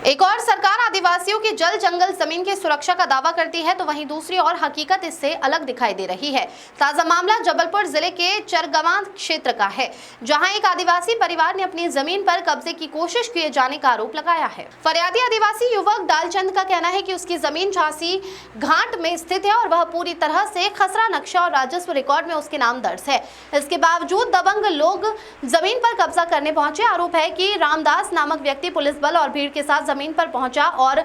एक और सरकार आदिवासियों की जल जंगल जमीन की सुरक्षा का दावा करती है तो वहीं दूसरी ओर हकीकत इससे अलग दिखाई दे रही है। ताजा मामला जबलपुर जिले के चरगवां क्षेत्र का है, जहां एक आदिवासी परिवार ने अपनी जमीन पर कब्जे की कोशिश किए जाने का आरोप लगाया है। फरियादी आदिवासी युवक दालचंद का कहना है कि उसकी जमीन झांसी घाट में स्थित है और वह पूरी तरह से खसरा नक्शा और राजस्व रिकॉर्ड में उसके नाम दर्ज है। इसके बावजूद दबंग लोग जमीन पर कब्जा करने पहुंचे। आरोप है कि रामदास नामक व्यक्ति पुलिस बल और भीड़ के साथ जमीन पर पहुंचा और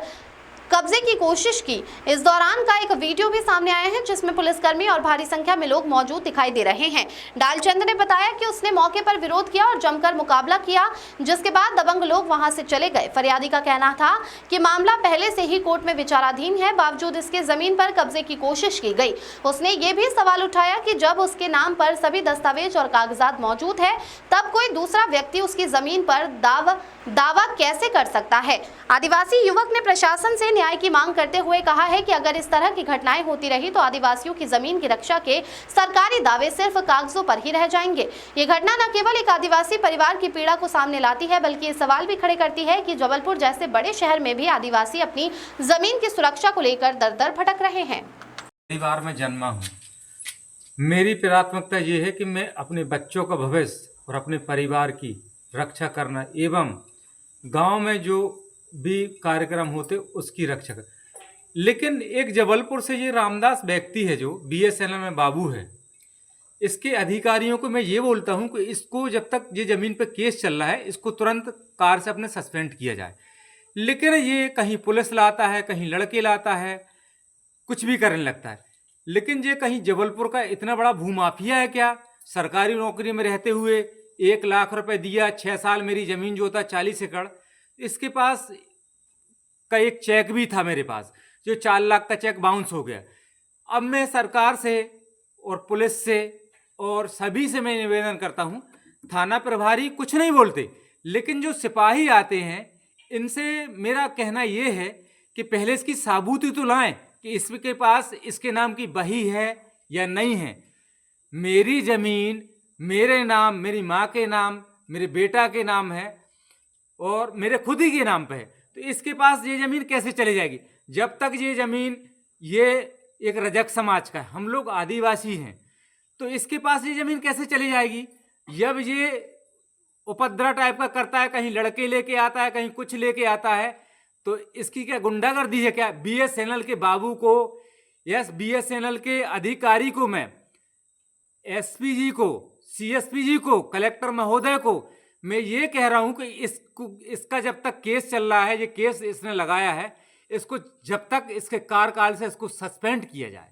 कब्जे की कोशिश की। इस दौरान का एक वीडियो भी सामने आया है जिसमें पुलिसकर्मी और भारी संख्या में लोग मौजूद दिखाई दे रहे हैं। डालचंद ने बताया कि उसने मौके पर विरोध किया और जमकर मुकाबला किया, जिसके बाद दबंग लोग वहां से चले गए। फरियादी का कहना था कि मामला पहले से ही कोर्ट में विचाराधीन है, बावजूद इसके जमीन पर कब्जे की कोशिश की गई। उसने ये भी सवाल उठाया कि जब उसके नाम पर सभी दस्तावेज और कागजात मौजूद है, तब कोई दूसरा व्यक्ति उसकी जमीन पर दावा कैसे कर सकता है। आदिवासी युवक ने प्रशासन से न्याय की मांग करते हुए कहा है कि अगर इस तरह की घटनाएं होती रही तो आदिवासियों की जमीन की रक्षा के सरकारी दावे सिर्फ कागजों पर ही रह जाएंगे। ये घटना न केवल एक आदिवासी परिवार की पीड़ा को सामने लाती है, बल्कि ये सवाल भी खड़े करती है कि जबलपुर जैसे बड़े शहर में भी आदिवासी अपनी जमीन की सुरक्षा को लेकर दर दर भटक रहे हैं। परिवार में जन्मा हूँ। मेरी प्राथमिकता ये है कि मैं अपने बच्चों का भविष्य और अपने परिवार की रक्षा करना एवं गांव में जो भी कार्यक्रम होते उसकी रक्षा कर। लेकिन एक जबलपुर से ये रामदास व्यक्ति है जो बीएसएनएल में बाबू है, इसके अधिकारियों को मैं ये बोलता हूँ कि इसको जब तक ये ज़मीन पे केस चल रहा है इसको तुरंत कार से अपने सस्पेंड किया जाए। लेकिन ये कहीं पुलिस लाता है, कहीं लड़के लाता है, कुछ भी करने लगता है। लेकिन ये कहीं जबलपुर का इतना बड़ा भूमाफिया है क्या? सरकारी नौकरी में रहते हुए 1 लाख रुपए दिया, 6 साल मेरी ज़मीन जो था 40 एकड़, इसके पास का एक चेक भी था मेरे पास, जो 4 लाख का चेक बाउंस हो गया। अब मैं सरकार से और पुलिस से और सभी से मैं निवेदन करता हूँ, थाना प्रभारी कुछ नहीं बोलते, लेकिन जो सिपाही आते हैं इनसे मेरा कहना ये है कि पहले इसकी साबूती तो लाएं कि इसके पास इसके नाम की बही है या नहीं है। मेरी ज़मीन मेरे नाम, मेरी माँ के नाम, मेरे बेटा के नाम है और मेरे खुद ही के नाम पे है, तो इसके पास ये ज़मीन कैसे चली जाएगी? जब तक ये ज़मीन, ये एक रजक समाज का है, हम लोग आदिवासी हैं, तो इसके पास ये ज़मीन कैसे चली जाएगी? जब ये उपद्रव टाइप का करता है, कहीं लड़के लेके आता है, कहीं कुछ लेके आता है, तो इसकी क्या गुंडागर्दी है क्या? बीएसएनएल के बाबू को, यस बीएसएनएल के अधिकारी को, मैं एसपी जी को, सीएसपी जी को, कलेक्टर महोदय को मैं ये कह रहा हूँ कि इसका जब तक केस चल रहा है, ये केस इसने लगाया है, इसको जब तक इसके कार्यकाल से इसको सस्पेंड किया जाए।